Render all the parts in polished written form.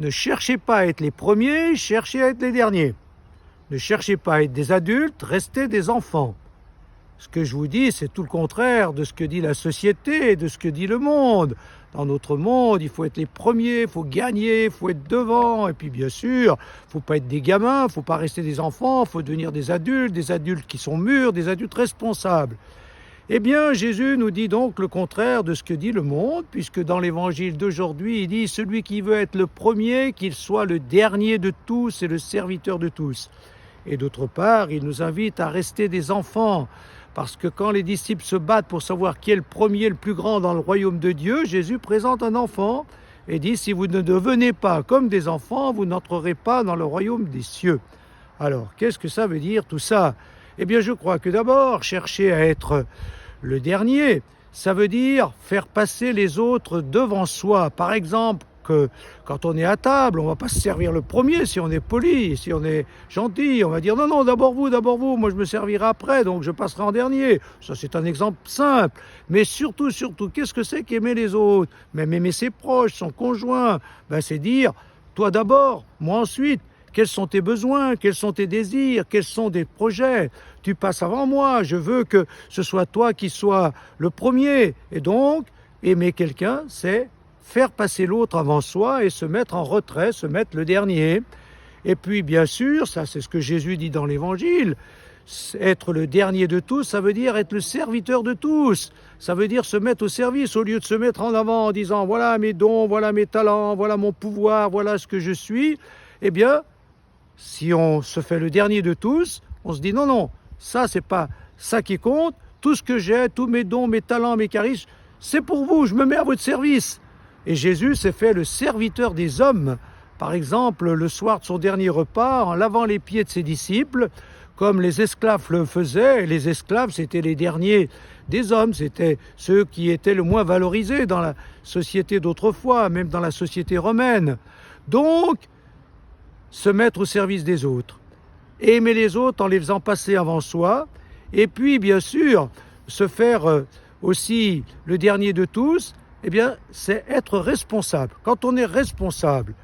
Ne cherchez pas à être les premiers, cherchez à être les derniers. Ne cherchez pas à être des adultes, restez des enfants. Ce que je vous dis, c'est tout le contraire de ce que dit la société, de ce que dit le monde. Dans notre monde, il faut être les premiers, il faut gagner, il faut être devant. Et puis bien sûr, il ne faut pas être des gamins, il ne faut pas rester des enfants, il faut devenir des adultes qui sont mûrs, des adultes responsables. Eh bien, Jésus nous dit donc le contraire de ce que dit le monde, puisque dans l'évangile d'aujourd'hui, il dit « Celui qui veut être le premier, qu'il soit le dernier de tous et le serviteur de tous ». Et d'autre part, il nous invite à rester des enfants, parce que quand les disciples se battent pour savoir qui est le premier, le plus grand dans le royaume de Dieu, Jésus présente un enfant et dit « Si vous ne devenez pas comme des enfants, vous n'entrerez pas dans le royaume des cieux ». Alors, qu'est-ce que ça veut dire tout ça ? Eh bien, je crois que d'abord, chercher à être le dernier, ça veut dire faire passer les autres devant soi. Par exemple, que quand on est à table, on ne va pas se servir le premier si on est poli, si on est gentil. On va dire non, d'abord vous, moi je me servirai après, donc je passerai en dernier. Ça, c'est un exemple simple. Mais surtout, qu'est-ce que c'est qu'aimer les autres ? Même aimer ses proches, son conjoint, c'est dire toi d'abord, moi ensuite. Quels sont tes besoins? Quels sont tes désirs? Quels sont tes projets? Tu passes avant moi. Je veux que ce soit toi qui sois le premier. Et donc, aimer quelqu'un, c'est faire passer l'autre avant soi et se mettre en retrait, se mettre le dernier. Et puis, bien sûr, ça c'est ce que Jésus dit dans l'Évangile, être le dernier de tous, ça veut dire être le serviteur de tous. Ça veut dire se mettre au service au lieu de se mettre en avant en disant « voilà mes dons, voilà mes talents, voilà mon pouvoir, voilà ce que je suis ». Eh bien, si on se fait le dernier de tous, on se dit non, ça c'est pas ça qui compte, tout ce que j'ai, tous mes dons, mes talents, mes charismes, c'est pour vous, je me mets à votre service. Et Jésus s'est fait le serviteur des hommes, par exemple le soir de son dernier repas, en lavant les pieds de ses disciples, comme les esclaves le faisaient, et les esclaves c'était les derniers des hommes, c'était ceux qui étaient le moins valorisés dans la société d'autrefois, même dans la société romaine. Donc, se mettre au service des autres, aimer les autres en les faisant passer avant soi, et puis bien sûr se faire aussi le dernier de tous, eh bien c'est être responsable. Quand on est responsable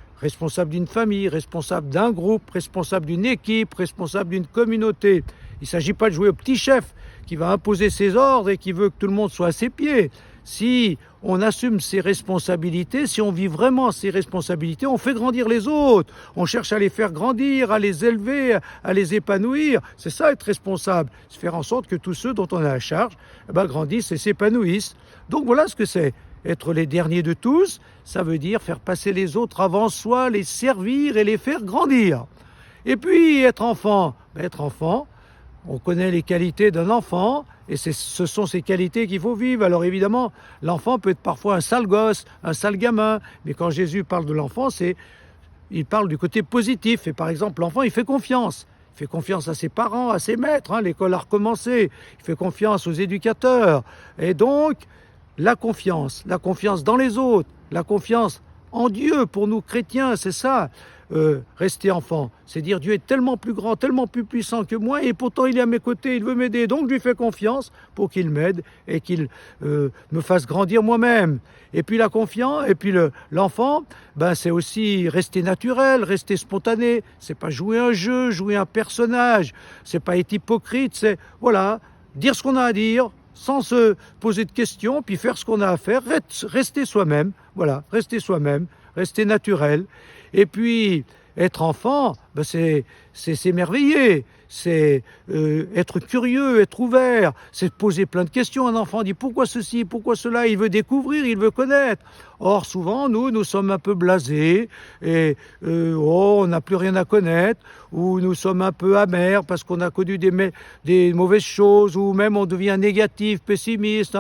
d'une famille, responsable d'un groupe, responsable d'une équipe, responsable d'une communauté, il ne s'agit pas de jouer au petit chef qui va imposer ses ordres et qui veut que tout le monde soit à ses pieds. Si on assume ses responsabilités, si on vit vraiment ses responsabilités, on fait grandir les autres, on cherche à les faire grandir, à les élever, à les épanouir. C'est ça être responsable, c'est faire en sorte que tous ceux dont on a la charge grandissent et s'épanouissent. Donc voilà ce que c'est. Être les derniers de tous, ça veut dire faire passer les autres avant soi, les servir et les faire grandir. Et puis être enfant, on connaît les qualités d'un enfant et ce sont ces qualités qu'il faut vivre. Alors évidemment, l'enfant peut être parfois un sale gosse, un sale gamin, mais quand Jésus parle de l'enfant, il parle du côté positif. Et par exemple, l'enfant, il fait confiance. Il fait confiance à ses parents, à ses maîtres, l'école a recommencé. Il fait confiance aux éducateurs. Et donc, la confiance dans les autres, la confiance en Dieu pour nous chrétiens, c'est ça. Rester enfant, c'est dire Dieu est tellement plus grand, tellement plus puissant que moi et pourtant il est à mes côtés, il veut m'aider, donc je lui fais confiance pour qu'il m'aide et qu'il me fasse grandir moi-même. Et puis la confiance, et puis l'enfant, c'est aussi rester naturel, rester spontané, c'est pas jouer un jeu, jouer un personnage, c'est pas être hypocrite, c'est dire ce qu'on a à dire, sans se poser de questions, puis faire ce qu'on a à faire, rester soi-même, rester soi-même, rester naturel. Et puis, être enfant, c'est s'émerveiller, c'est être curieux, être ouvert, c'est poser plein de questions. Un enfant dit pourquoi ceci, pourquoi cela, il veut découvrir, il veut connaître. Or, souvent, nous sommes un peu blasés et on n'a plus rien à connaître, ou nous sommes un peu amers parce qu'on a connu des mauvaises choses, ou même on devient négatif, pessimiste.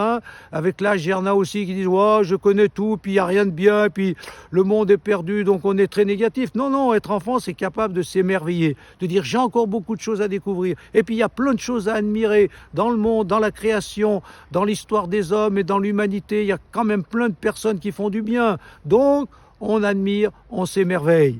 Avec l'âge, il y en a aussi qui disent oh, je connais tout, puis il n'y a rien de bien, puis le monde est perdu, donc on est très négatif. Non, être enfant, c'est capable de s'émerveiller, de dire j'ai encore beaucoup de choses à découvrir. Et puis il y a plein de choses à admirer dans le monde, dans la création, dans l'histoire des hommes et dans l'humanité. Il y a quand même plein de personnes qui font du bien. Donc, on admire, on s'émerveille.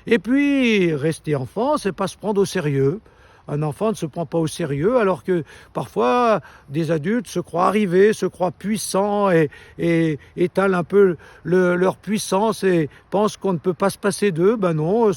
Et puis, rester enfant, c'est pas se prendre au sérieux. un enfant ne se prend pas au sérieux, alors que parfois des adultes se croient arrivés, se croient puissants et étalent un peu leur puissance et pensent qu'on ne peut pas se passer d'eux. Ben non,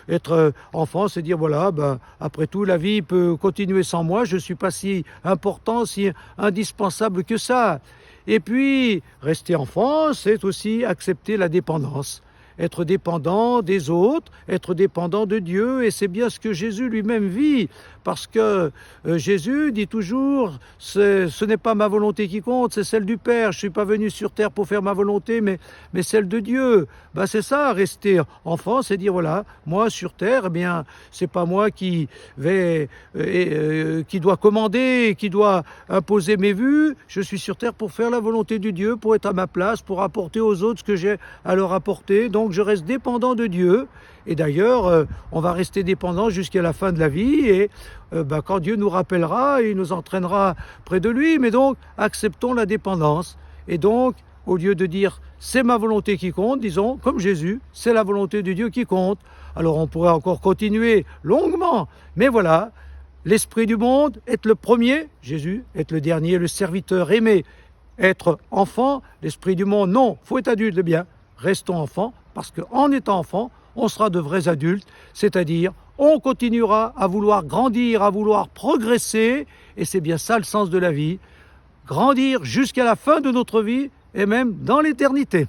être enfant, c'est dire voilà, ben, après tout, la vie peut continuer sans moi, je ne suis pas si important, si indispensable que ça. Et puis, rester enfant, c'est aussi accepter la dépendance. Être dépendant des autres, être dépendant de Dieu, et c'est bien ce que Jésus lui-même vit, parce que Jésus dit toujours, ce n'est pas ma volonté qui compte, c'est celle du Père, je ne suis pas venu sur terre pour faire ma volonté, mais celle de Dieu. Ben c'est ça, rester enfant, c'est dire, voilà, moi sur terre, eh bien, c'est pas moi qui qui doit commander, qui doit imposer mes vues, je suis sur terre pour faire la volonté de Dieu, pour être à ma place, pour apporter aux autres ce que j'ai à leur apporter, donc je reste dépendant de Dieu, et d'ailleurs, on va rester dépendant jusqu'à la fin de la vie, et quand Dieu nous rappellera, il nous entraînera près de lui, mais donc acceptons la dépendance, et donc au lieu de dire c'est ma volonté qui compte, disons comme Jésus, c'est la volonté de Dieu qui compte. Alors on pourrait encore continuer longuement, mais voilà, l'esprit du monde est le premier, Jésus est le dernier, le serviteur aimé. Être enfant, l'esprit du monde, non, faut être adulte, eh bien, restons enfants, parce qu'en étant enfant, on sera de vrais adultes, c'est-à-dire on continuera à vouloir grandir, à vouloir progresser, et c'est bien ça le sens de la vie, grandir jusqu'à la fin de notre vie, et même dans l'éternité.